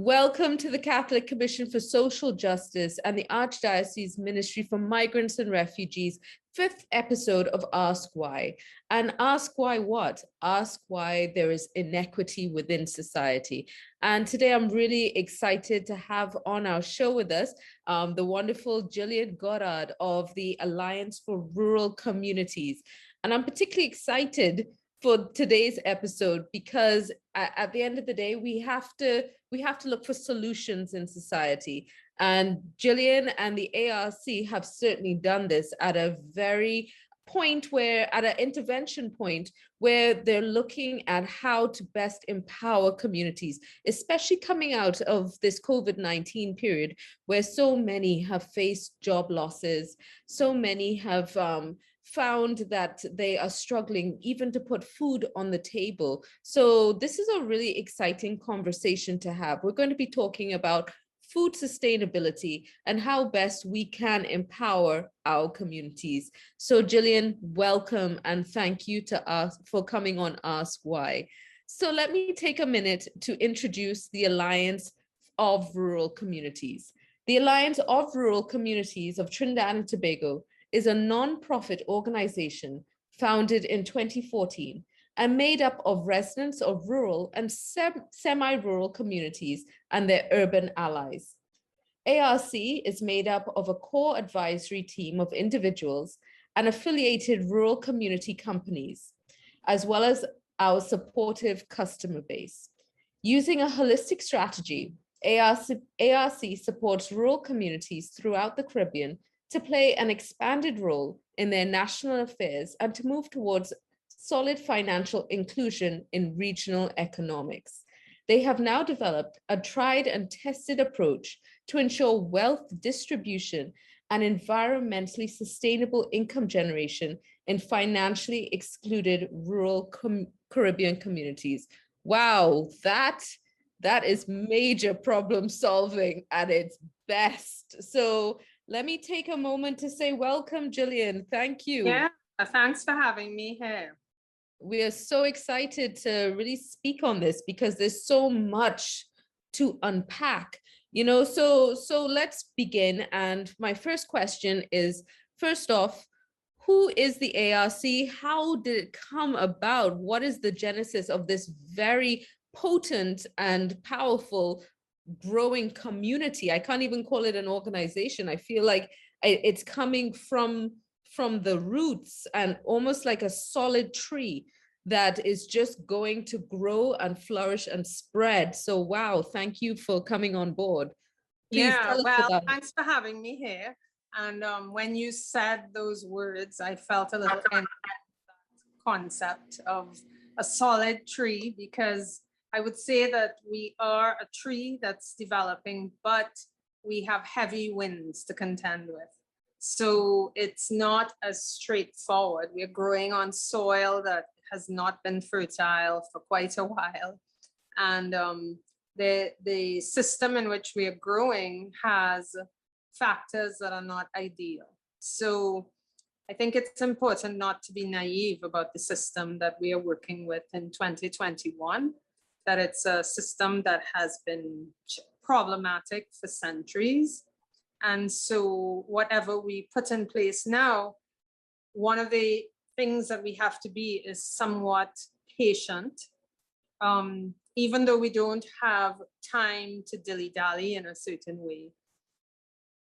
Welcome to the Catholic Commission for Social Justice and the Archdiocese Ministry for Migrants and Refugees, fifth episode of Ask Why. And ask why what? Ask why there is inequity within society. And today I'm really excited to have on our show with us the wonderful Gillian Goddard of the Alliance for Rural Communities. And I'm particularly excited for today's episode because at the end of the day, we have to look for solutions in society. And Gillian and the ARC have certainly done this at a very at an intervention point where they're looking at how to best empower communities, especially coming out of this COVID-19 period where so many have faced job losses, so many have found that they are struggling even to put food on the table. So this is a really exciting conversation to have. We're going to be talking about food sustainability and how best we can empower our communities. So Gillian, welcome and thank you to us for coming on Ask Why. So let me take a minute to introduce the Alliance of Rural Communities. The Alliance of Rural Communities of Trinidad and Tobago is a non-profit organization founded in 2014 and made up of residents of rural and semi-rural communities and their urban allies. ARC is made up of a core advisory team of individuals and affiliated rural community companies, as well as our supportive customer base. Using a holistic strategy, ARC supports rural communities throughout the Caribbean to play an expanded role in their national affairs and to move towards solid financial inclusion in regional economics. They have now developed a tried and tested approach to ensure wealth distribution and environmentally sustainable income generation in financially excluded rural Caribbean communities. Wow, that is major problem solving at its best. So let me take a moment to say welcome, Gillian. Thank you. Yeah, thanks for having me here. We are so excited to really speak on this because there's so much to unpack, so let's begin. And my first question is, first off, who is the ARC? How did it come about? What is the genesis of this very potent and powerful growing community? I can't even call it an organization. I feel like it's coming from the roots and almost like a solid tree that is just going to grow and flourish and spread. So wow, thank you for coming on board. Please tell us about it. Thanks for having me here. And when you said those words, I felt a little concept of a solid tree, because I would say that we are a tree that's developing, but we have heavy winds to contend with. So it's not as straightforward. We're growing on soil that has not been fertile for quite a while. And the system in which we are growing has factors that are not ideal. So I think it's important not to be naive about the system that we are working with in 2021, that it's a system that has been problematic for centuries. And so whatever we put in place now, one of the things that we have to be is somewhat patient. Even though we don't have time to dilly-dally in a certain way,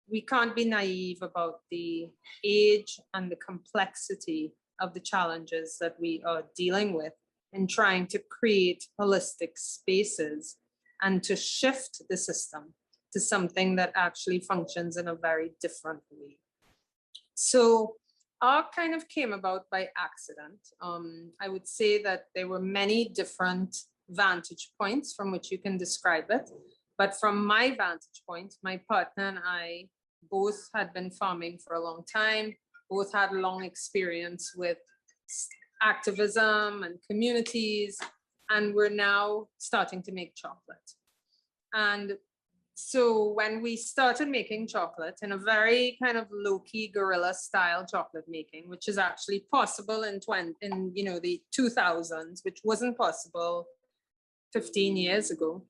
we can't be naive about the age and the complexity of the challenges that we are dealing with in trying to create holistic spaces and to shift the system to something that actually functions in a very different way. So ARC kind of came about by accident. I would say that there were many different vantage points from which you can describe it. But from my vantage point, my partner and I both had been farming for a long time, both had long experience with activism and communities, and we're now starting to make chocolate. And so when we started making chocolate in a very kind of low-key guerrilla style chocolate making, which is actually possible in the 2000s, which wasn't possible 15 years ago,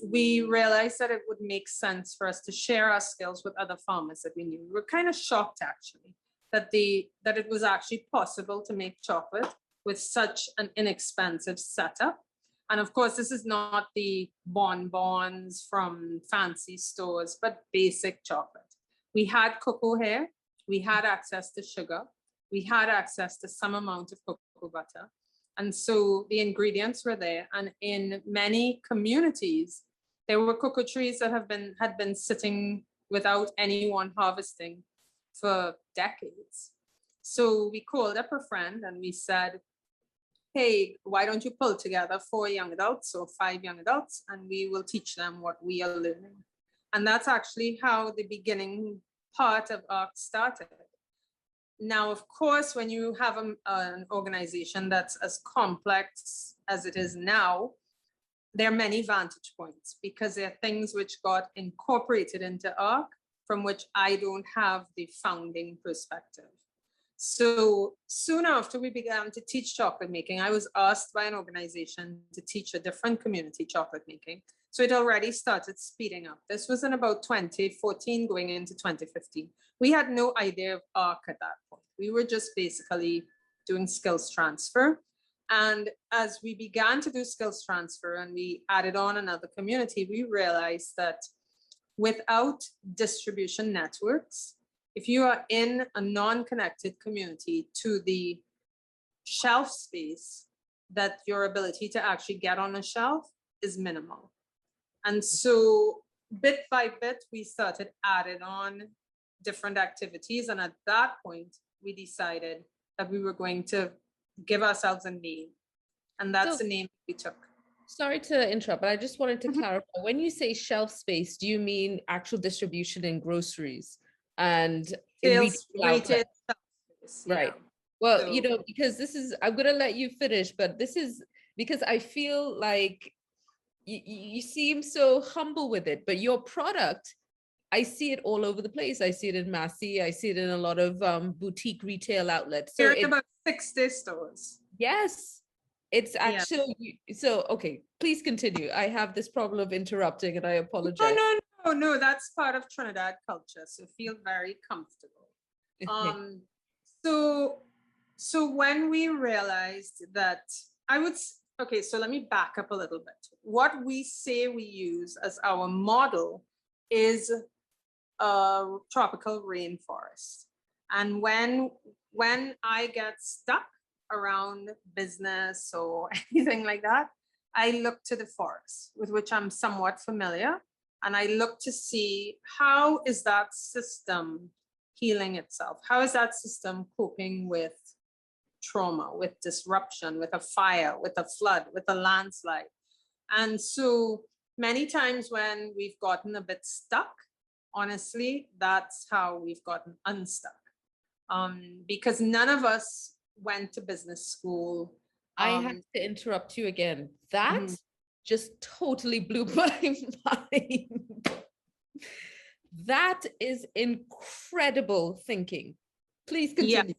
we realized that it would make sense for us to share our skills with other farmers that we knew. We were kind of shocked actually that it was actually possible to make chocolate with such an inexpensive setup. And of course, this is not the bonbons from fancy stores, but basic chocolate. We had cocoa here, we had access to sugar, we had access to some amount of cocoa butter. And so the ingredients were there. And in many communities, there were cocoa trees that had been sitting without anyone harvesting for decades. So we called up a friend and we said, hey, why don't you pull together 4 young adults or 5 young adults, and we will teach them what we are learning. And that's actually how the beginning part of ARC started. Now, of course, when you have an organization that's as complex as it is now, there are many vantage points because there are things which got incorporated into ARC from which I don't have the founding perspective. So soon after we began to teach chocolate making, I was asked by an organization to teach a different community chocolate making. So it already started speeding up. This was in about 2014 going into 2015. We had no idea of ARC at that point. We were just basically doing skills transfer. And as we began to do skills transfer and we added on another community, we realized that without distribution networks, if you are in a non-connected community to the shelf space, that your ability to actually get on a shelf is minimal. And so bit by bit, we started adding on different activities. And at that point, we decided that we were going to give ourselves a name. And that's the name we took. Sorry to interrupt, but I just wanted to clarify. When you say shelf space, do you mean actual distribution in groceries and sales rated? Right. Well, so, you know, because this is, I'm going to let you finish, but this is because I feel like you seem so humble with it, but your product, I see it all over the place. I see it in Massey. I see it in a lot of boutique retail outlets. So it's about 60 stores. Yes. It's actually, so, okay, please continue. I have this problem of interrupting and I apologize. No, that's part of Trinidad culture. So feel very comfortable. So when we realized that okay, so let me back up a little bit. What we say we use as our model is a tropical rainforest. And when I get stuck around business or anything like that, I look to the forest with which I'm somewhat familiar. And I look to see how is that system healing itself? How is that system coping with trauma, with disruption, with a fire, with a flood, with a landslide? And so many times when we've gotten a bit stuck, honestly, that's how we've gotten unstuck. Because none of us went to business school. I have to interrupt you again. That just totally blew my mind. That is incredible thinking. Please continue. Yeah.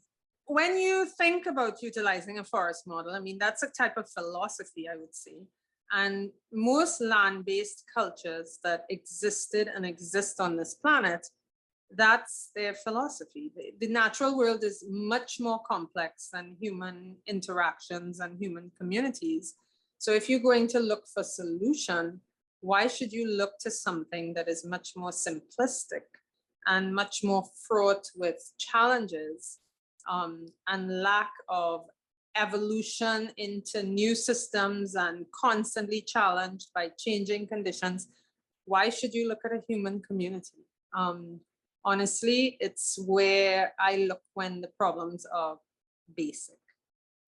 When you think about utilizing a forest model, I mean, that's a type of philosophy, I would say. And most land-based cultures that existed and exist on this planet, that's their philosophy. The natural world is much more complex than human interactions and human communities. So if you're going to look for solution, why should you look to something that is much more simplistic and much more fraught with challenges and lack of evolution into new systems and constantly challenged by changing conditions? Why should you look at a human community? Honestly, it's where I look when the problems are basic.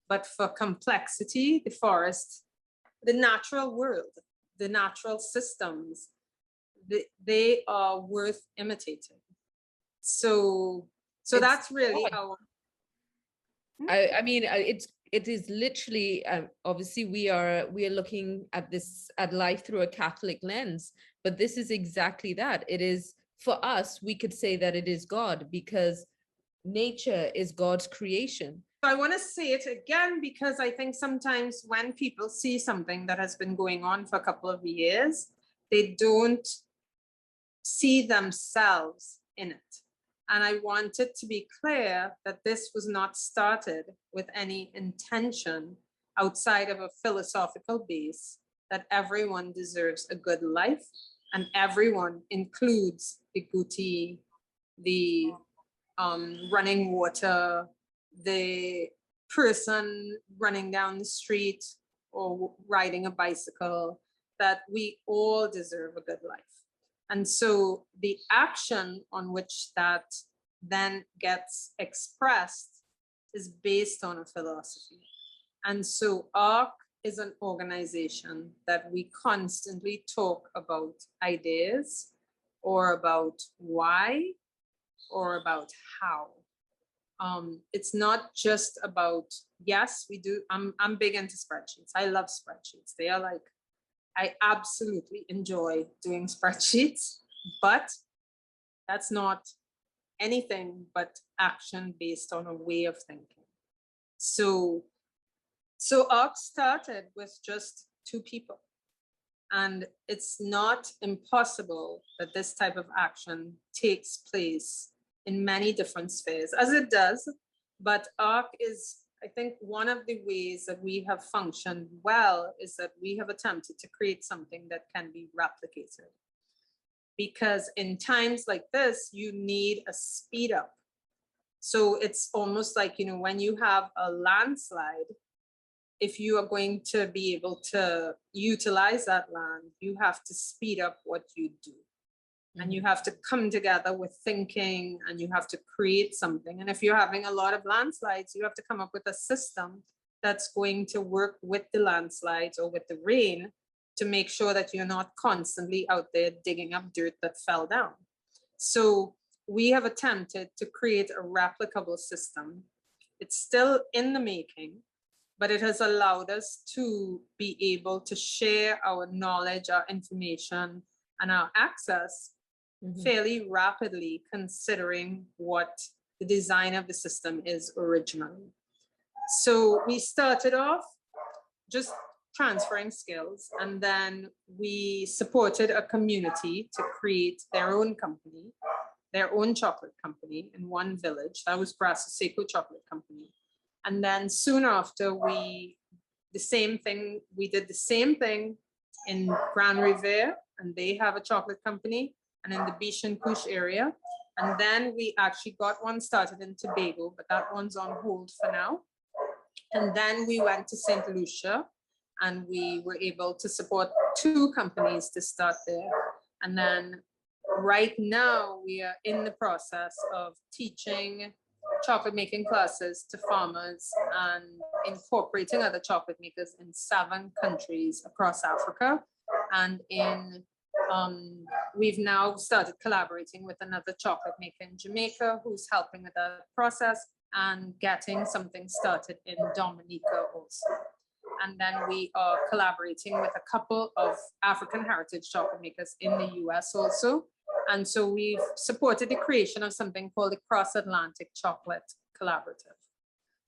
But for complexity, the forest, the natural world, the natural systems, they are worth imitating. So that's really our. I mean, it is literally, obviously we are looking at life through a Catholic lens, but this is exactly that. It is, for us, we could say that it is God, because nature is God's creation. I want to say it again, because I think sometimes when people see something that has been going on for a couple of years, they don't see themselves in it. And I wanted to be clear that this was not started with any intention outside of a philosophical base that everyone deserves a good life, and everyone includes the Guti, the running water, the person running down the street or riding a bicycle, that we all deserve a good life. And so the action on which that then gets expressed is based on a philosophy. And so ARC is an organization that we constantly talk about ideas, or about why, or about how. It's not just about, yes, we do. I'm big into spreadsheets. I love spreadsheets. They are like, I absolutely enjoy doing spreadsheets, but that's not anything but action based on a way of thinking. So ARC started with just 2 people. And it's not impossible that this type of action takes place in many different spheres, as it does. But ARC is, I think, one of the ways that we have functioned well is that we have attempted to create something that can be replicated. Because in times like this, you need a speed up. So it's almost like, you know, when you have a landslide, if you are going to be able to utilize that land, you have to speed up what you do. And you have to come together with thinking, and you have to create something. And if you're having a lot of landslides, you have to come up with a system that's going to work with the landslides or with the rain to make sure that you're not constantly out there digging up dirt that fell down. So we have attempted to create a replicable system. It's still in the making, but it has allowed us to be able to share our knowledge, our information, and our access fairly rapidly, considering what the design of the system is originally. So we started off just transferring skills, and then we supported a community to create their own company, their own chocolate company in one village. That was Brasso Seco Chocolate Company. And then soon after, we did the same thing in Grand Riviere, and they have a chocolate company, and in the Biche Couche area. And then we actually got one started in Tobago, but that one's on hold for now. And then we went to St. Lucia, and we were able to support 2 companies to start there. And then right now we are in the process of teaching chocolate making classes to farmers and incorporating other chocolate makers in 7 countries across Africa. And we've now started collaborating with another chocolate maker in Jamaica who's helping with that process, and getting something started in Dominica also. And then we are collaborating with a couple of African heritage chocolate makers in the US also. And so we've supported the creation of something called the Cross-Atlantic Chocolate Collaborative.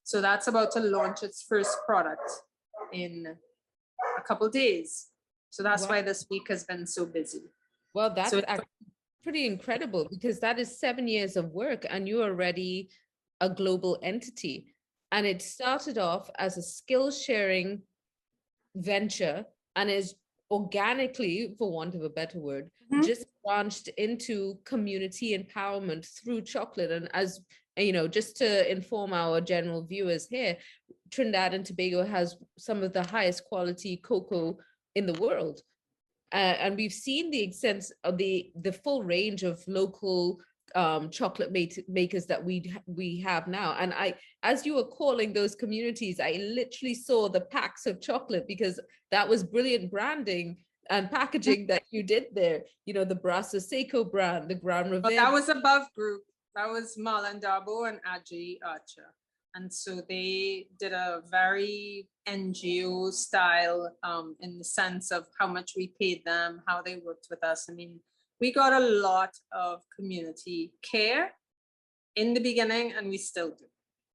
So that's about to launch its first product in a couple of days. So that's why this week has been so busy. Well, that's actually pretty incredible, because that is 7 years of work, and you're already a global entity. And it started off as a skill sharing venture, and is organically, for want of a better word, just branched into community empowerment through chocolate. And as you know, just to inform our general viewers here, Trinidad and Tobago has some of the highest quality cocoa in the world. And we've seen the extent of the full range of local chocolate makers that we have now. And as you were calling those communities, I literally saw the packs of chocolate, because that was brilliant branding and packaging that you did there. You know, the Brasso Seco brand, the Grand Riviere. But that was above group. That was Marlon Darbo and Aji Archer. And so they did a very NGO style in the sense of how much we paid them, how they worked with us. I mean, we got a lot of community care in the beginning, and we still do.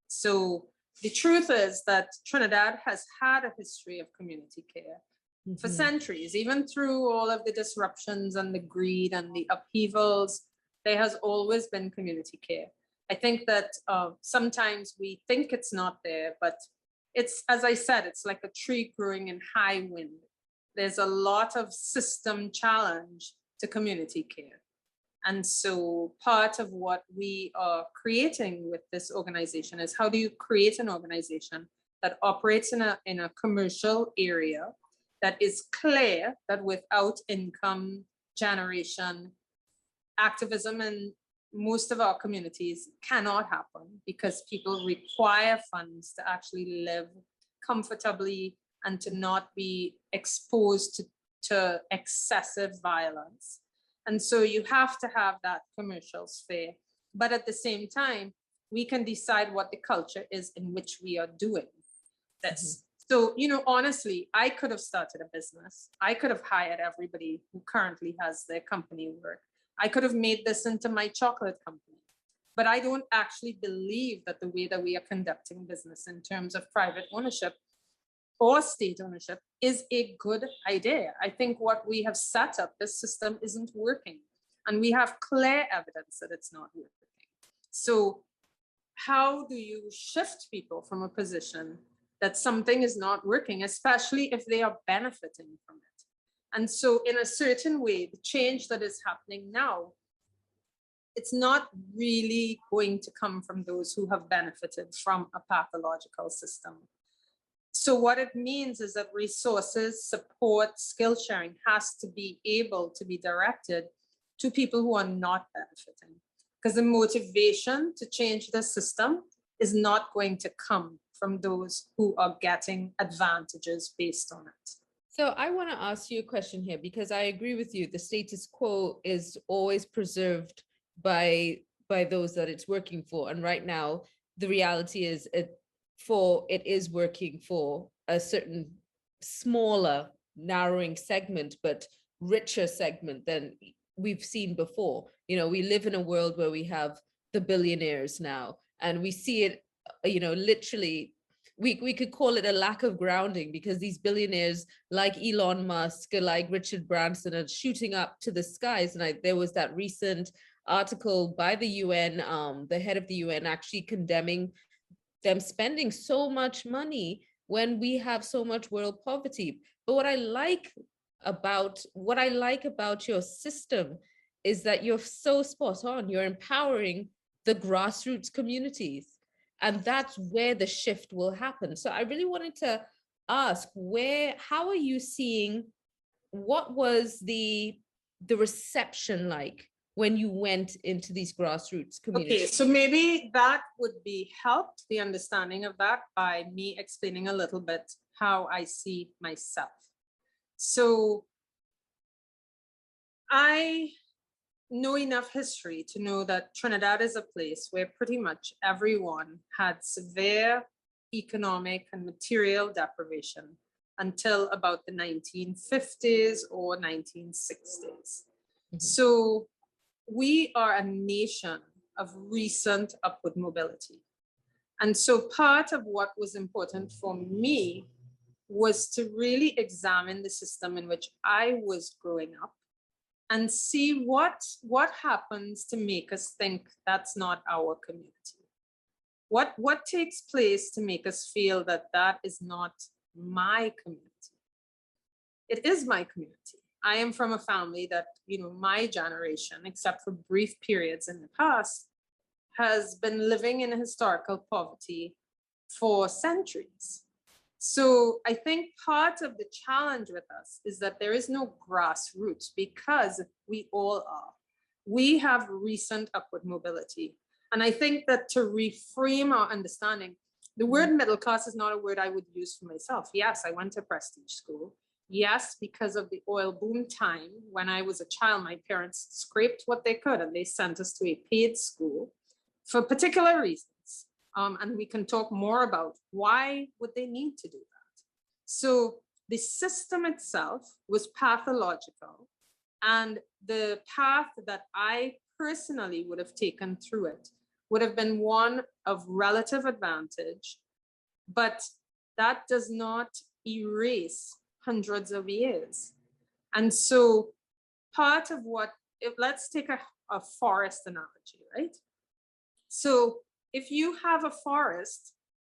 So the truth is that Trinidad has had a history of community care for Mhm. centuries, even through all of the disruptions and the greed and the upheavals. There has always been community care. I think that sometimes we think it's not there, but it's, as I said, it's like a tree growing in high wind. There's a lot of system challenge to community care. And so part of what we are creating with this organization is, how do you create an organization that operates in a commercial area that is clear that without income generation, activism in most of our communities cannot happen, because people require funds to actually live comfortably and to not be exposed to excessive violence. And so you have to have that commercial sphere. But at the same time, we can decide what the culture is in which we are doing this. So, honestly, I could have started a business. I could have hired everybody who currently has their company work. I could have made this into my chocolate company. But I don't actually believe that the way that we are conducting business in terms of private ownership or state ownership is a good idea. I think what we have set up, this system isn't working. And we have clear evidence that it's not working. So how do you shift people from a position that something is not working, especially if they are benefiting from it? And so in a certain way, the change that is happening now, it's not really going to come from those who have benefited from a pathological system. So what it means is that resources, support, skill sharing has to be able to be directed to people who are not benefiting, because the motivation to change the system is not going to come from those who are getting advantages based on it. So I want to ask you a question here, because I agree with you. The status quo is always preserved by those that it's working for. And right now, the reality is it is working for a certain smaller, narrowing segment, but richer segment than we've seen before. We live in a world where we have the billionaires now, and we see it, literally, we could call it a lack of grounding, because these billionaires like Elon Musk, like Richard Branson, are shooting up to the skies. And there was that recent article by the UN, the head of the UN actually condemning them spending so much money when we have so much world poverty. But what I like about your system is that you're so spot on. You're empowering the grassroots communities, and that's where the shift will happen. So I really wanted to ask, how are you seeing, what was the reception like when you went into these grassroots communities? Okay, so maybe that would be helped, the understanding of that, by me explaining a little bit how I see myself. So I know enough history to know that Trinidad is a place where pretty much everyone had severe economic and material deprivation until about the 1950s or 1960s. So we are a nation of recent upward mobility. And so part of what was important for me was to really examine the system in which I was growing up and see what happens to make us think that's not our community. What takes place to make us feel that that is not my community? It is my community. I am from a family that, my generation, except for brief periods in the past, has been living in historical poverty for centuries. So I think part of the challenge with us is that there is no grassroots, because we all are. We have recent upward mobility. And I think that to reframe our understanding, the word middle class is not a word I would use for myself. Yes, I went to prestige school. Yes, because of the oil boom time, when I was a child, my parents scraped what they could and they sent us to a paid school for particular reasons. And we can talk more about why would they need to do that. So the system itself was pathological, and the path that I personally would have taken through it would have been one of relative advantage but that does not erase hundreds of years. And so part of what, let's take a forest analogy, right? So if you have a forest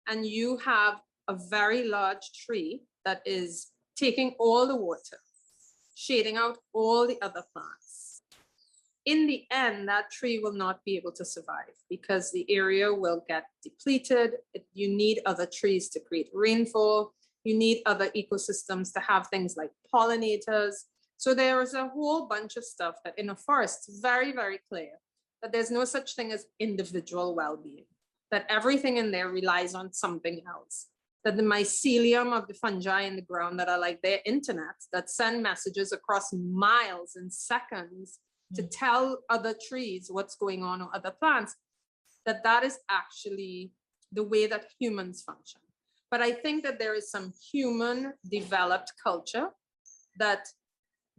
and you have a very large tree that is taking all the water, shading out all the other plants, in the end, that tree will not be able to survive because the area will get depleted. You need other trees to create rainfall. You need other ecosystems to have things like pollinators. So there is a whole bunch of stuff that in a forest, it's very, very clear that there's no such thing as individual well-being, that everything in there relies on something else, that the mycelium of the fungi in the ground that are like their internet that send messages across miles in seconds to tell other trees what's going on or other plants, that is actually the way that humans function. But I think that there is some human developed culture that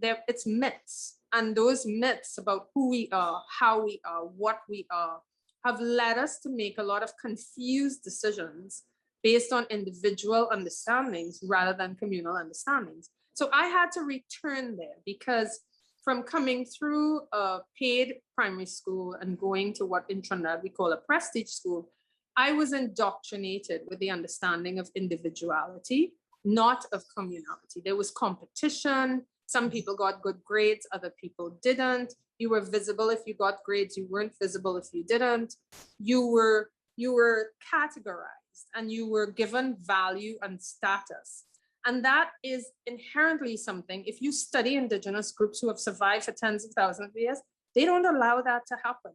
it's myths, and those myths about who we are, how we are, what we are, have led us to make a lot of confused decisions based on individual understandings rather than communal understandings. So I had to return there because from coming through a paid primary school and going to what in Trinidad we call a prestige school, I was indoctrinated with the understanding of individuality, not of communality. There was competition. Some people got good grades, other people didn't. You were visible if you got grades, you weren't visible if you didn't. You were categorized and you were given value and status. And that is inherently something, if you study indigenous groups who have survived for tens of thousands of years, they don't allow that to happen.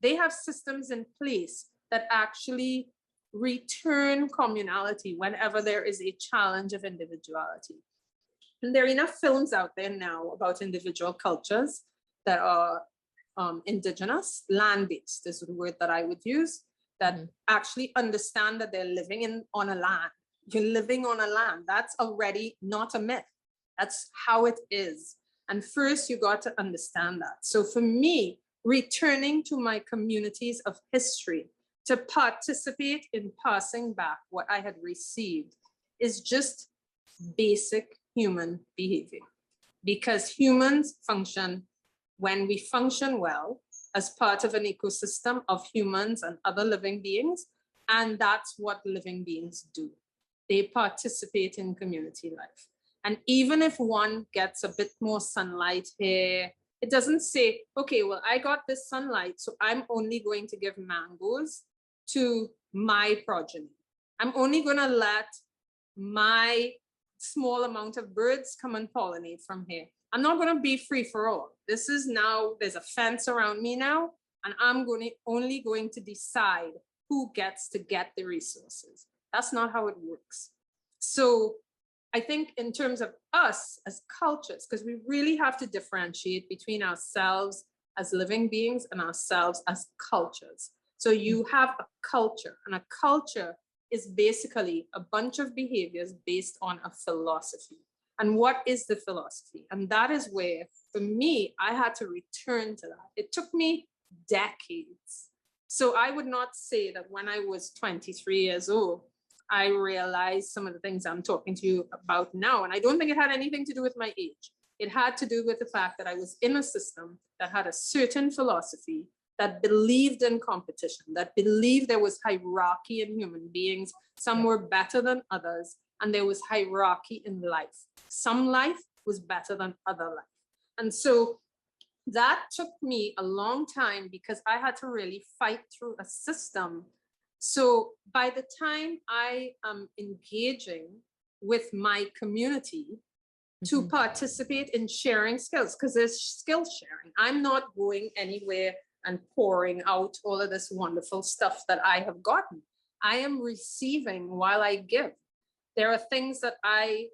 They have systems in place that actually return communality whenever there is a challenge of individuality. And there are enough films out there now about individual cultures that are indigenous, land-based is the word that I would use, that actually understand that they're living on a land. You're living on a land. That's already not a myth. That's how it is. And first, you got to understand that. So for me, returning to my communities of history to participate in passing back what I had received is just basic human behavior. Because humans function, when we function well, as part of an ecosystem of humans and other living beings, and that's what living beings do. They participate in community life. And even if one gets a bit more sunlight here, it doesn't say, okay, well, I got this sunlight, so I'm only going to give mangoes to my progeny. I'm only going to let my small amount of birds come and pollinate from here. I'm not going to be free for all. This is now, there's a fence around me now, and I'm only going to decide who gets to get the resources. That's not how it works. So I think in terms of us as cultures, because we really have to differentiate between ourselves as living beings and ourselves as cultures. So you have a culture, and a culture is basically a bunch of behaviors based on a philosophy. And what is the philosophy? And that is where, for me, I had to return to that. It took me decades. So I would not say that when I was 23 years old, I realized some of the things I'm talking to you about now. And I don't think it had anything to do with my age. It had to do with the fact that I was in a system that had a certain philosophy, that believed in competition, that believed there was hierarchy in human beings. Some were better than others, and there was hierarchy in life. Some life was better than other life. And so that took me a long time because I had to really fight through a system. So by the time I am engaging with my community to participate in sharing skills, because there's skill sharing. I'm not going anywhere and pouring out all of this wonderful stuff that I have gotten. I am receiving while I give. There are things that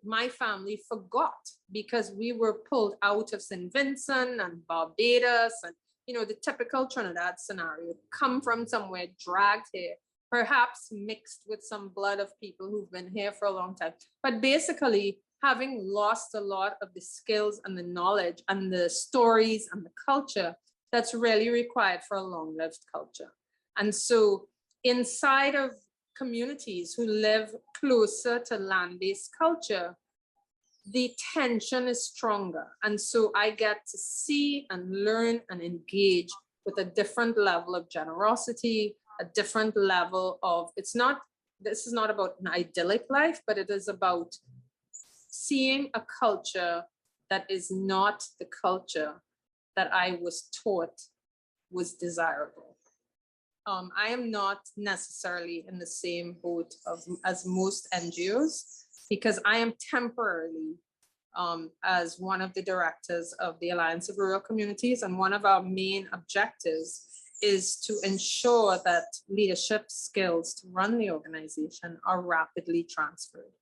my family forgot because we were pulled out of St. Vincent and Barbados and, the typical Trinidad scenario, come from somewhere, dragged here, perhaps mixed with some blood of people who've been here for a long time. But basically, having lost a lot of the skills and the knowledge and the stories and the culture that's really required for a long-lived culture. And so inside of communities who live closer to land-based culture, the tension is stronger. And so I get to see and learn and engage with a different level of generosity, a different level of, this is not about an idyllic life, but it is about seeing a culture that is not the culture that I was taught was desirable. I am not necessarily in the same boat as most NGOs, because I am temporarily as one of the directors of the Alliance of Rural Communities, and one of our main objectives is to ensure that leadership skills to run the organization are rapidly transferred.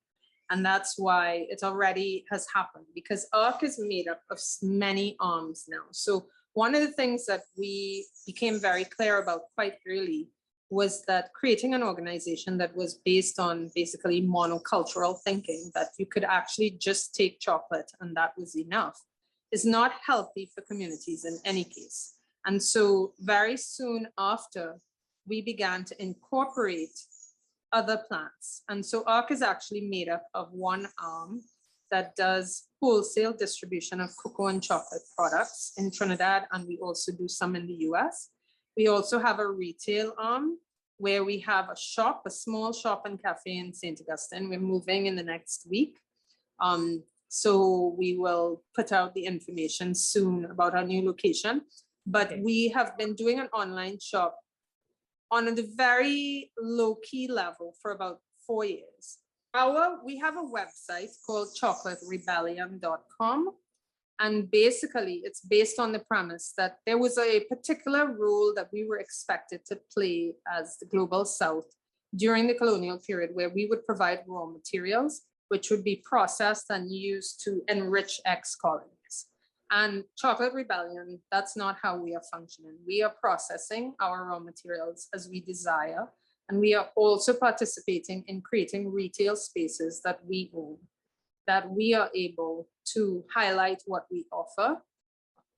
And that's why it already has happened, because ARC is made up of many arms now. So one of the things that we became very clear about quite early was that creating an organization that was based on basically monocultural thinking, that you could actually just take chocolate and that was enough, is not healthy for communities in any case. And so very soon after, we began to incorporate other plants. And so ARC is actually made up of one arm that does wholesale distribution of cocoa and chocolate products in Trinidad, and we also do some in the US. We also have a retail arm where we have a shop, a small shop and cafe in St. Augustine. We're moving in the next week. So we will put out the information soon about our new location. But we have been doing an online shop on a very low-key level for about 4 years. We have a website called chocolaterebellion.com. And basically, it's based on the premise that there was a particular role that we were expected to play as the Global South during the colonial period, where we would provide raw materials, which would be processed and used to enrich ex-colonies. And Chocolate Rebellion, that's not how we are functioning. We are processing our raw materials as we desire. And we are also participating in creating retail spaces that we own, that we are able to highlight what we offer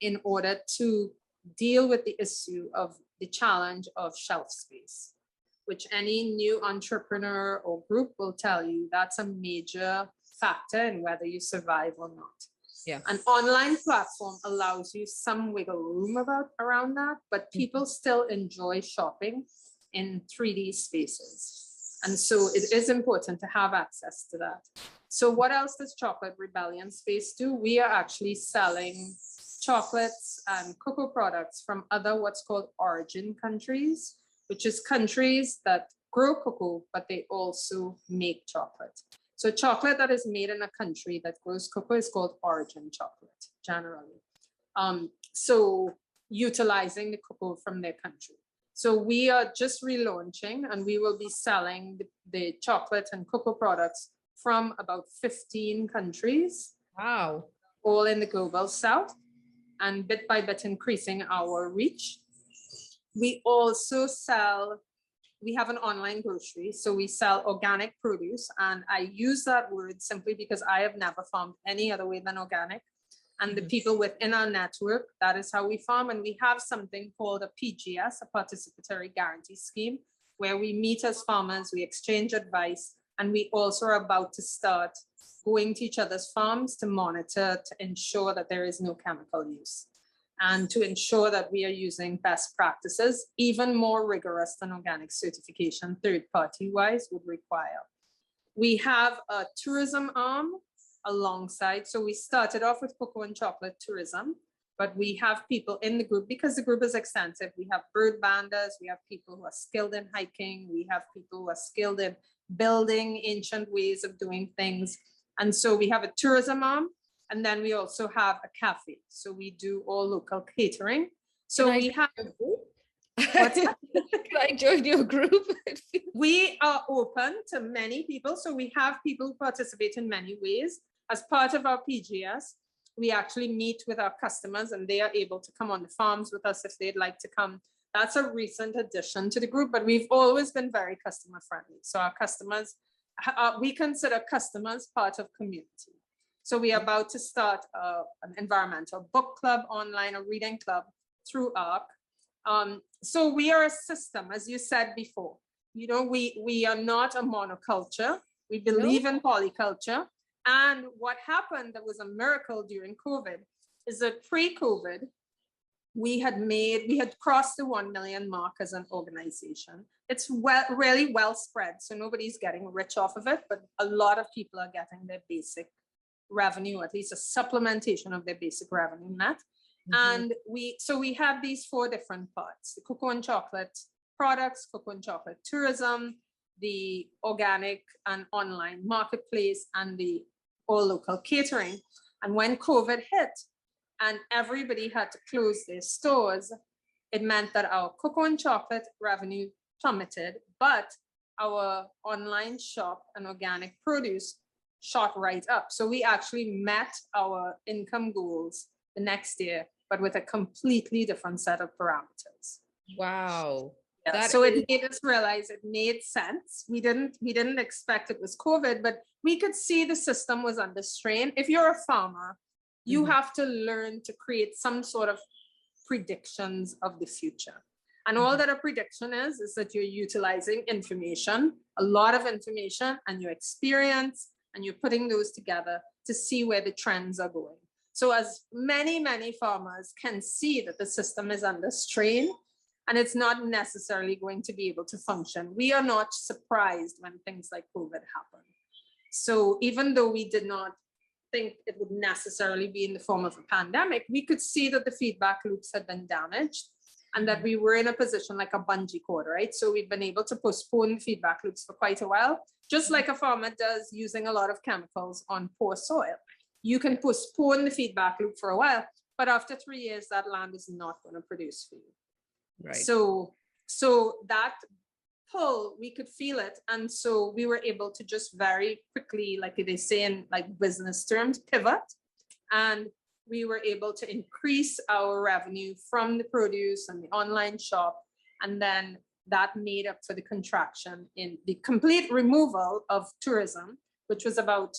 in order to deal with the issue of the challenge of shelf space, which any new entrepreneur or group will tell you that's a major factor in whether you survive or not. Yeah. An online platform allows you some wiggle room around that, but people still enjoy shopping in 3D spaces. And so it is important to have access to that. So what else does Chocolate Rebellion Space do? We are actually selling chocolates and cocoa products from other what's called origin countries, which is countries that grow cocoa, but they also make chocolate. So chocolate that is made in a country that grows cocoa is called origin chocolate, generally. So utilizing the cocoa from their country. So we are just relaunching, and we will be selling the chocolate and cocoa products from about 15 countries. Wow. All in the Global South, and bit by bit increasing our reach. We also sell, we have an online grocery, so we sell organic produce, and I use that word simply because I have never farmed any other way than organic. And the people within our network, that is how we farm. And we have something called a PGS, a participatory guarantee scheme, where we meet as farmers, we exchange advice, and we also are about to start going to each other's farms to monitor, to ensure that there is no chemical use, and to ensure that we are using best practices, even more rigorous than organic certification, third-party wise would require. We have a tourism arm alongside. So we started off with cocoa and chocolate tourism, but we have people in the group, because the group is extensive. We have bird banders, we have people who are skilled in hiking, we have people who are skilled in building ancient ways of doing things. And so we have a tourism arm, and then we also have a cafe. So we do all local catering. So we have. Can I join your group? We are open to many people. So we have people who participate in many ways. As part of our PGS, we actually meet with our customers, and they are able to come on the farms with us if they'd like to come. That's a recent addition to the group, but we've always been very customer friendly. So our customers, we consider customers part of community. So we are about to start an environmental book club online, a reading club through ARC. So we are a system, as you said before. You know, we are not a monoculture. We No. believe in polyculture. And what happened that was a miracle during COVID is that pre-COVID, we had crossed the 1 million mark as an organization. It's really well spread, so nobody's getting rich off of it, but a lot of people are getting their basic revenue, at least a supplementation of their basic revenue net. And we had these 4 different parts: the cocoa and chocolate products, cocoa and chocolate tourism, the organic and online marketplace, and the all local catering. And when COVID hit and everybody had to close their stores, it meant that our cocoa and chocolate revenue plummeted, but our online shop and organic produce shot right up. So we actually met our income goals the next year, but with a completely different set of parameters. Wow. Yeah, so it made us realize it made sense. We didn't expect it was COVID, but we could see the system was under strain. If you're a farmer, you have to learn to create some sort of predictions of the future. And all that a prediction is that you're utilizing information, a lot of information, and your experience, and you're putting those together to see where the trends are going. So as many farmers can see that the system is under strain, and it's not necessarily going to be able to function. We are not surprised when things like COVID happen. So even though we did not think it would necessarily be in the form of a pandemic, we could see that the feedback loops had been damaged and that we were in a position like a bungee cord, right? So we've been able to postpone feedback loops for quite a while, just like a farmer does using a lot of chemicals on poor soil. You can postpone the feedback loop for a while, but after 3 years, that land is not going to produce for you. Right. So that pull, we could feel it. And so we were able to just very quickly, like they say in like business terms, pivot. And we were able to increase our revenue from the produce and the online shop. And then that made up for the contraction in the complete removal of tourism, which was about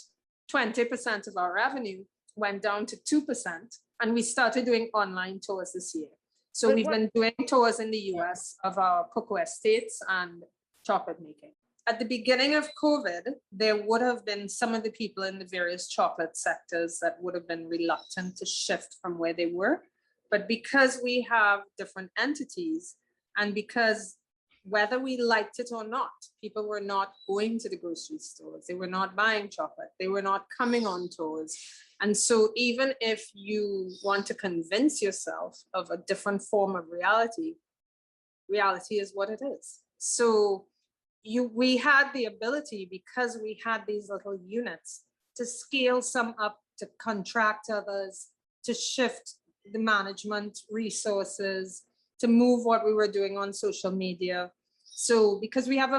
20% of our revenue, went down to 2%. And we started doing online tours this year. So we've been doing tours in the US of our cocoa estates and chocolate making. At the beginning of COVID, there would have been some of the people in the various chocolate sectors that would have been reluctant to shift from where they were. But because we have different entities, and because whether we liked it or not, people were not going to the grocery stores, they were not buying chocolate, they were not coming on tours. And so even if you want to convince yourself of a different form of reality, reality is what it is. So we had the ability, because we had these little units, to scale some up, to contract others, to shift the management resources, to move what we were doing on social media. So because we have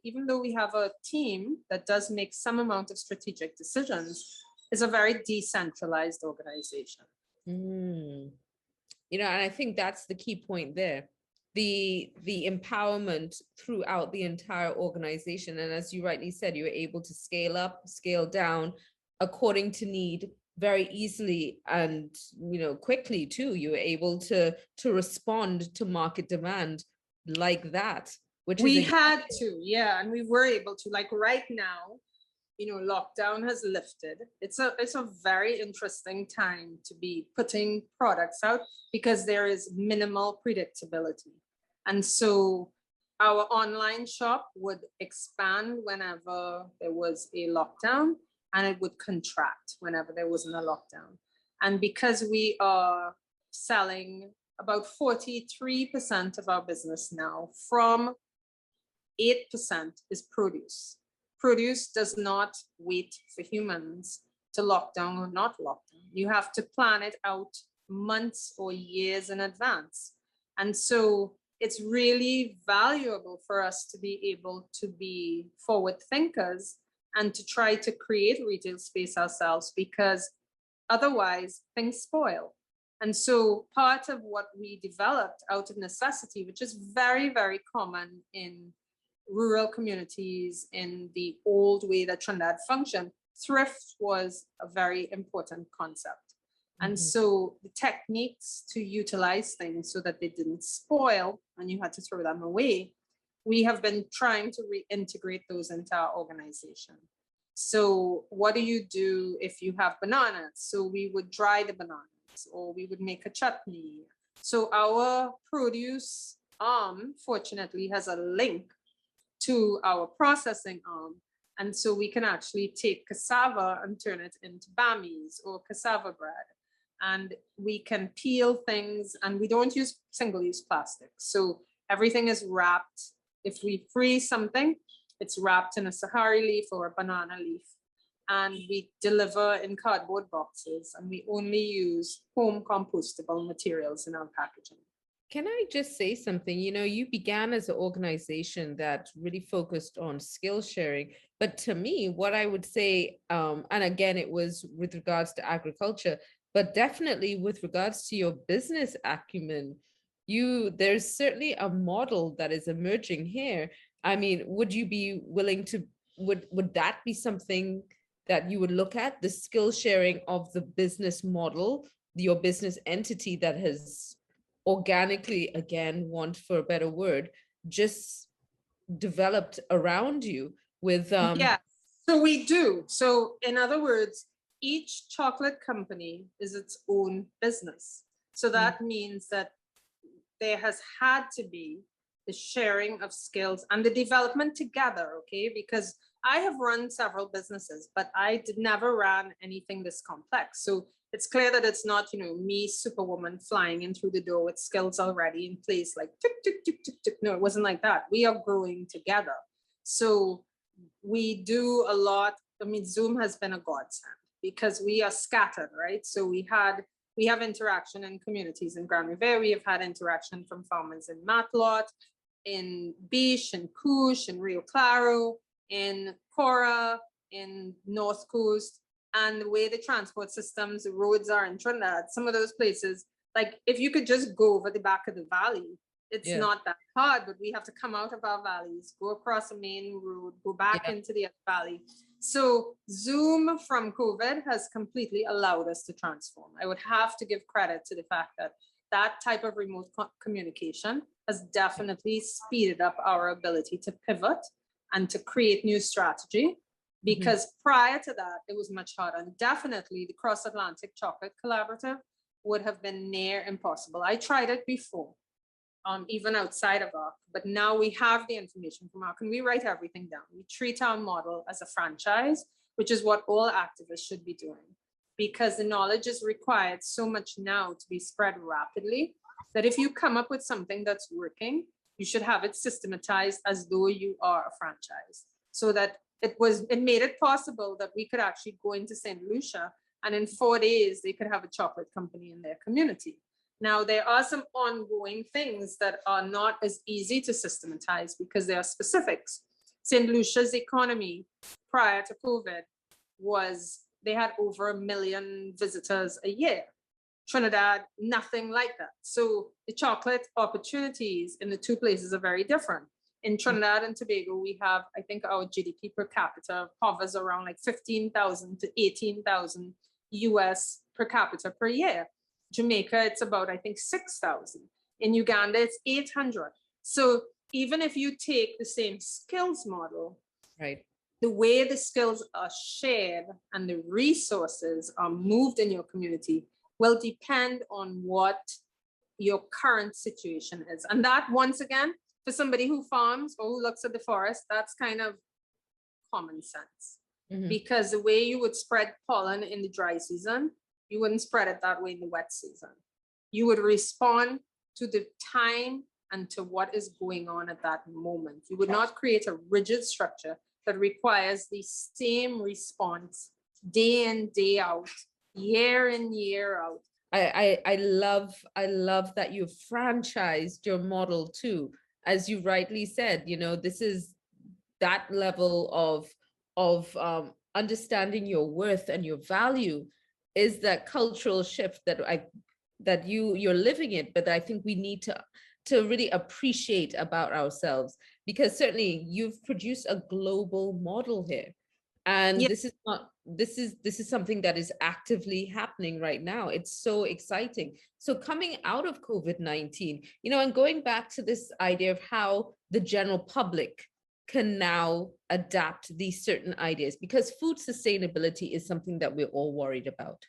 even though we have a team that does make some amount of strategic decisions, it's a very decentralized organization. You know, and I think that's the key point there. The empowerment throughout the entire organization. And as you rightly said, you were able to scale up, scale down according to need very easily and, you know, quickly too. You were able to respond to market demand like that, which we had to, yeah. And we were able to, like right now, you know, lockdown has lifted. It's a very interesting time to be putting products out because there is minimal predictability. And so our online shop would expand whenever there was a lockdown, and it would contract whenever there wasn't a lockdown. And because we are selling about 43% of our business now, from 8% is produce. Produce does not wait for humans to lockdown or not lockdown. You have to plan it out months or years in advance. And so it's really valuable for us to be able to be forward thinkers and to try to create retail space ourselves, because otherwise things spoil. And so part of what we developed out of necessity, which is very, very common in rural communities in the old way that Trinidad functioned, thrift was a very important concept. And so the techniques to utilize things so that they didn't spoil and you had to throw them away we have been trying to reintegrate those into our organization. So what do you do if you have bananas? So we would dry the bananas, or we would make a chutney. So our produce arm, fortunately, has a link to our processing arm. And so we can actually take cassava and turn it into bammies or cassava bread. And we can peel things, and we don't use single-use plastic. So everything is wrapped. If we freeze something, it's wrapped in a Sahari leaf or a banana leaf. And we deliver in cardboard boxes, and we only use home compostable materials in our packaging. Can I just say something? You know, you began as an organization that really focused on skill sharing. But to me, what I would say, and again, it was with regards to agriculture, but definitely with regards to your business acumen, there's certainly a model that is emerging here. I mean, would you be willing to, would that be something that you would look at, the skill sharing of the business model, your business entity that has organically, again, want for a better word, just developed around you with Yeah, so we do. So in other words, each chocolate company is its own business. So that means that there has had to be the sharing of skills and the development together, okay? Because I have run several businesses, but I never ran anything this complex. So it's clear that it's not, you know, me, superwoman, flying in through the door with skills already in place, like tick, tick, tick, tick, tick. No, it wasn't like that. We are growing together. So we do a lot. I mean, Zoom has been a godsend because we are scattered, right? So we have interaction in communities in Grand Riviere. We have had interaction from farmers in Matlot, in Beach, in Couche, in Rio Claro, in Cora, in North Coast, and the way the transport systems, the roads are in Trinidad, some of those places, like if you could just go over the back of the valley, it's not that hard, but we have to come out of our valleys, go across the main road, go back into the valley. So Zoom from COVID has completely allowed us to transform. I would have to give credit to the fact that that type of remote communication has definitely speeded up our ability to pivot and to create new strategy. Because prior to that, it was much harder. And definitely the Cross Atlantic Chocolate Collaborative would have been near impossible. I tried it before, even outside of ARC, but now we have the information from ARC and we write everything down. We treat our model as a franchise, which is what all activists should be doing, because the knowledge is required so much now to be spread rapidly that if you come up with something that's working, you should have it systematized as though you are a franchise, so that it made it possible that we could actually go into St. Lucia and in 4 days they could have a chocolate company in their community. Now, there are some ongoing things that are not as easy to systematize because there are specifics. St. Lucia's economy prior to COVID they had over 1 million visitors a year. Trinidad, nothing like that. So the chocolate opportunities in the two places are very different. In Trinidad and Tobago, we have, I think our GDP per capita hovers around like 15,000 to 18,000 US per capita per year. Jamaica, it's about, I think, 6,000. In Uganda, it's 800. So even if you take the same skills model, right, the way the skills are shared and the resources are moved in your community will depend on what your current situation is. And that, once again, for somebody who farms or who looks at the forest, that's kind of common sense. Because the way you would spread pollen in the dry season, you wouldn't spread it that way in the wet season. You would respond to the time and to what is going on at that moment. You would not create a rigid structure that requires the same response day in, day out, year in, year out. I love that you've franchised your model too. As you rightly said, you know, this is that level of understanding your worth and your value is that cultural shift that you're living it, but I think we need to really appreciate about ourselves, because certainly you've produced a global model here. And Yeah. this is something that is actively happening right now. It's so exciting. So coming out of COVID-19, and going back to this idea of how the general public can now adapt these certain ideas, because food sustainability is something that we're all worried about,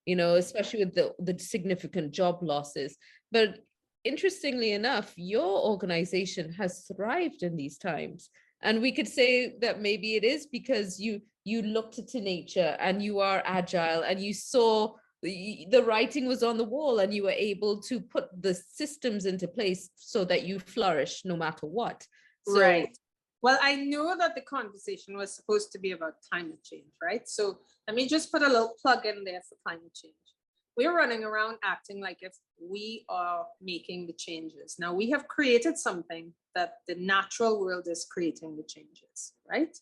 especially with the significant job losses. But interestingly enough, your organization has thrived in these times. And we could say that maybe it is because you looked to nature and you are agile and you saw the writing was on the wall and you were able to put the systems into place so that you flourish no matter what. So Right. Well, I know that the conversation was supposed to be about climate change, right? So let me just put a little plug in there for climate change. We're running around acting like if we are making the changes. Now, we have created something that the natural world is creating the changes, right?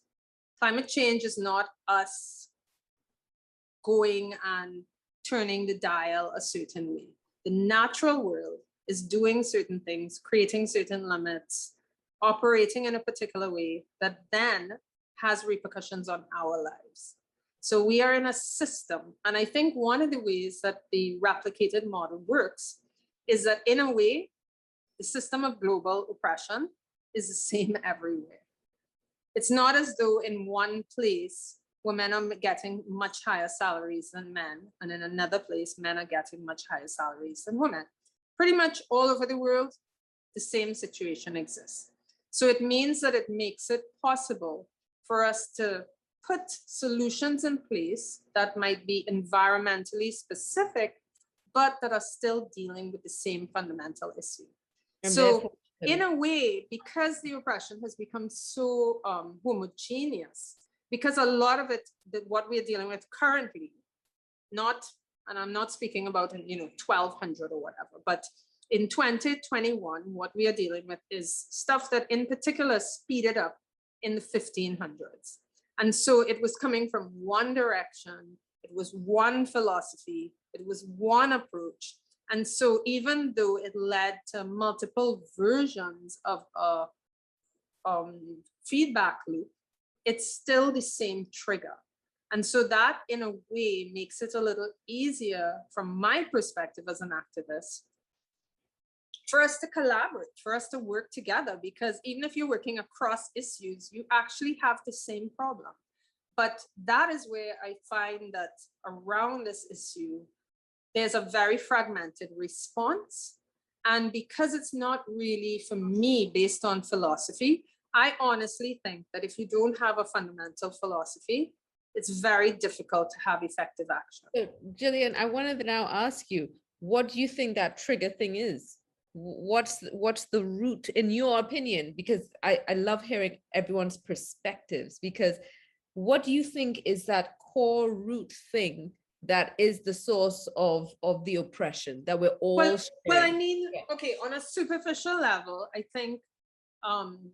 Climate change is not us going and turning the dial a certain way. The natural world is doing certain things, creating certain limits, operating in a particular way that then has repercussions on our lives. So we are in a system. And I think one of the ways that the replicated model works is that in a way, the system of global oppression is the same everywhere. It's not as though in one place women are getting much higher salaries than men, and in another place, men are getting much higher salaries than women. Pretty much all over the world, the same situation exists. So it means that it makes it possible for us to put solutions in place that might be environmentally specific, but that are still dealing with the same fundamental issue. and So therefore, in a way, because the oppression has become so homogeneous, because a lot of it, what we're dealing with currently, not, and I'm not speaking about in 1200 or whatever, but in 2021, what we are dealing with is stuff that in particular speeded up in the 1500s. And so it was coming from one direction, it was one philosophy, it was one approach. And so even though it led to multiple versions of a feedback loop, it's still the same trigger. And so that in a way makes it a little easier from my perspective as an activist for us to collaborate, for us to work together, because even if you're working across issues, you actually have the same problem. But that is where I find that around this issue, there's a very fragmented response. And because it's not really, for me, based on philosophy, I honestly think that if you don't have a fundamental philosophy, it's very difficult to have effective action. So, Jillian, I wanted to now ask you, what do you think that trigger thing is? What's the root, in your opinion? Because I love hearing everyone's perspectives, because what do you think is that core root thing that is the source of the oppression that we're all well, I sharing? mean, okay, on a superficial level, I think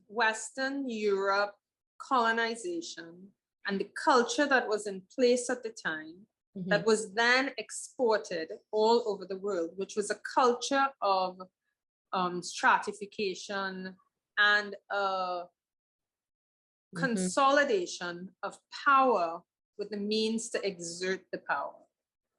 Western Europe colonization and the culture that was in place at the time that was then exported all over the world, which was a culture of stratification and consolidation of power with the means to exert the power.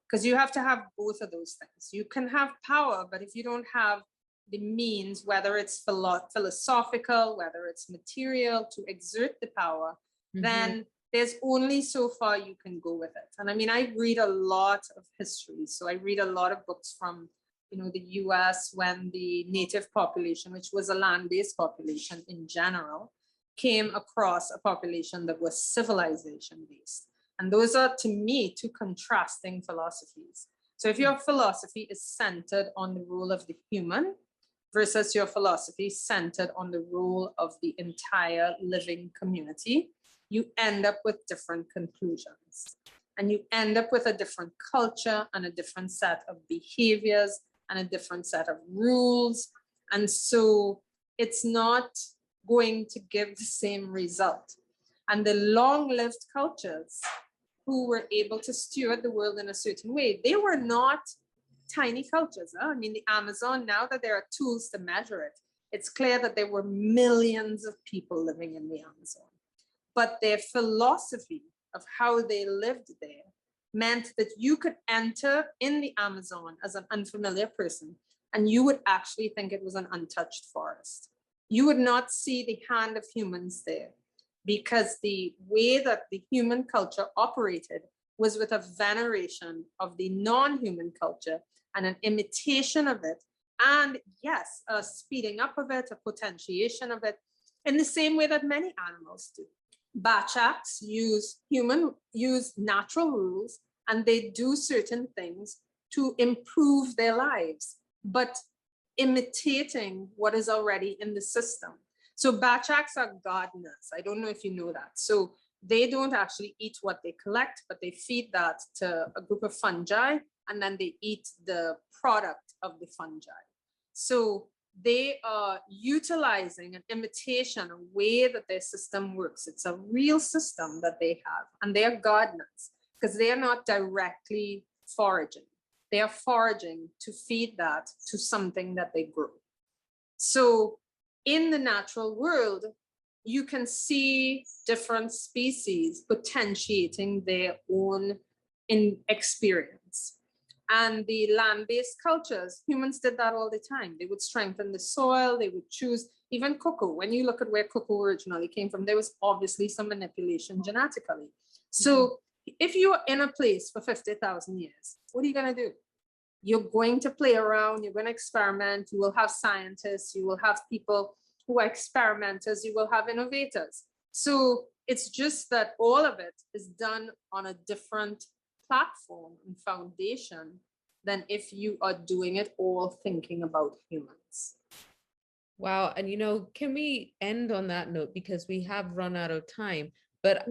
Because you have to have both of those things. You can have power, but if you don't have the means, whether it's philosophical, whether it's material, to exert the power, then there's only so far you can go with it. And I mean, I read a lot of history. So I read a lot of books from the US, when the native population, which was a land-based population in general, came across a population that was civilization-based. And those are, to me, two contrasting philosophies. So if your philosophy is centered on the role of the human versus your philosophy centered on the role of the entire living community, you end up with different conclusions. And you end up with a different culture and a different set of behaviors and a different set of rules. And so it's not going to give the same result. And the long-lived cultures who were able to steward the world in a certain way, they were not tiny cultures. I mean, the Amazon, now that there are tools to measure it, it's clear that there were millions of people living in the Amazon. but their philosophy of how they lived there meant that you could enter in the Amazon as an unfamiliar person, and you would actually think it was an untouched forest. You would not see the hand of humans there, because the way that the human culture operated was with a veneration of the non-human culture and an imitation of it. And yes, a speeding up of it, a potentiation of it, in the same way that many animals do. Bachaks use natural rules, and they do certain things to improve their lives, but imitating what is already in the system. So Bachaks are gardeners. I don't know if you know that. So they don't actually eat what they collect, but they feed that to a group of fungi, and then they eat the product of the fungi. So they are utilizing an imitation, a way that their system works. It's a real system that they have, and they are gardeners because they are not directly foraging. They are foraging to feed that to something that they grow. So in the natural world, you can see different species potentiating their own experience. And the land-based cultures, humans did that all the time. They would strengthen the soil, they would choose, even cocoa. When you look at where cocoa originally came from, there was obviously some manipulation genetically. So if you're in a place for 50,000 years, what are you gonna do? You're going to play around, you're gonna experiment, you will have scientists, you will have people who are experimenters, you will have innovators. So it's just that all of it is done on a different platform and foundation than if you are doing it all thinking about humans. Wow. And, you know, can we end on that note, because we have run out of time, but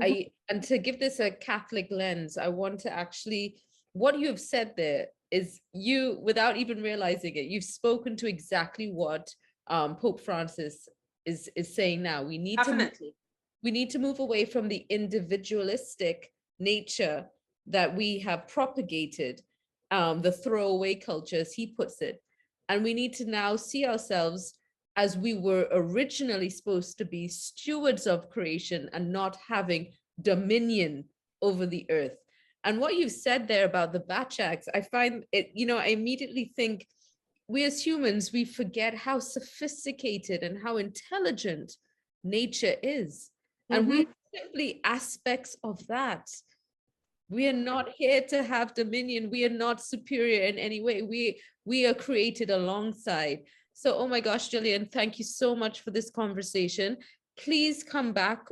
and to give this a Catholic lens, I want to actually, what you have said there is, you, without even realizing it, you've spoken to exactly what Pope Francis is saying now. We need to move away from the individualistic nature that we have propagated, the throwaway culture, as he puts it. And we need to now see ourselves as we were originally supposed to be, stewards of creation and not having dominion over the earth. And what you said there about the Bachaks, I find it, you know, I immediately think we as humans, we forget how sophisticated and how intelligent nature is. And we're simply aspects of that. We are not here to have dominion. We are not superior in any way. We are created alongside. So, oh my gosh, Gillian, thank you so much for this conversation. Please come back,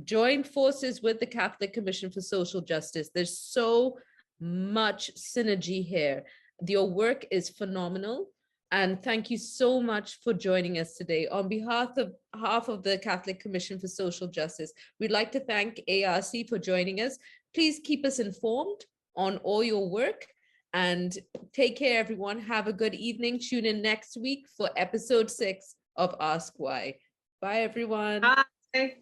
join forces with the Catholic Commission for Social Justice. There's so much synergy here. Your work is phenomenal. And thank you so much for joining us today. On behalf of the Catholic Commission for Social Justice, we'd like to thank ARC for joining us. Please keep us informed on all your work, and take care, everyone. Have a good evening. Tune in next week for episode 6 of Ask Why. Bye, everyone. Bye.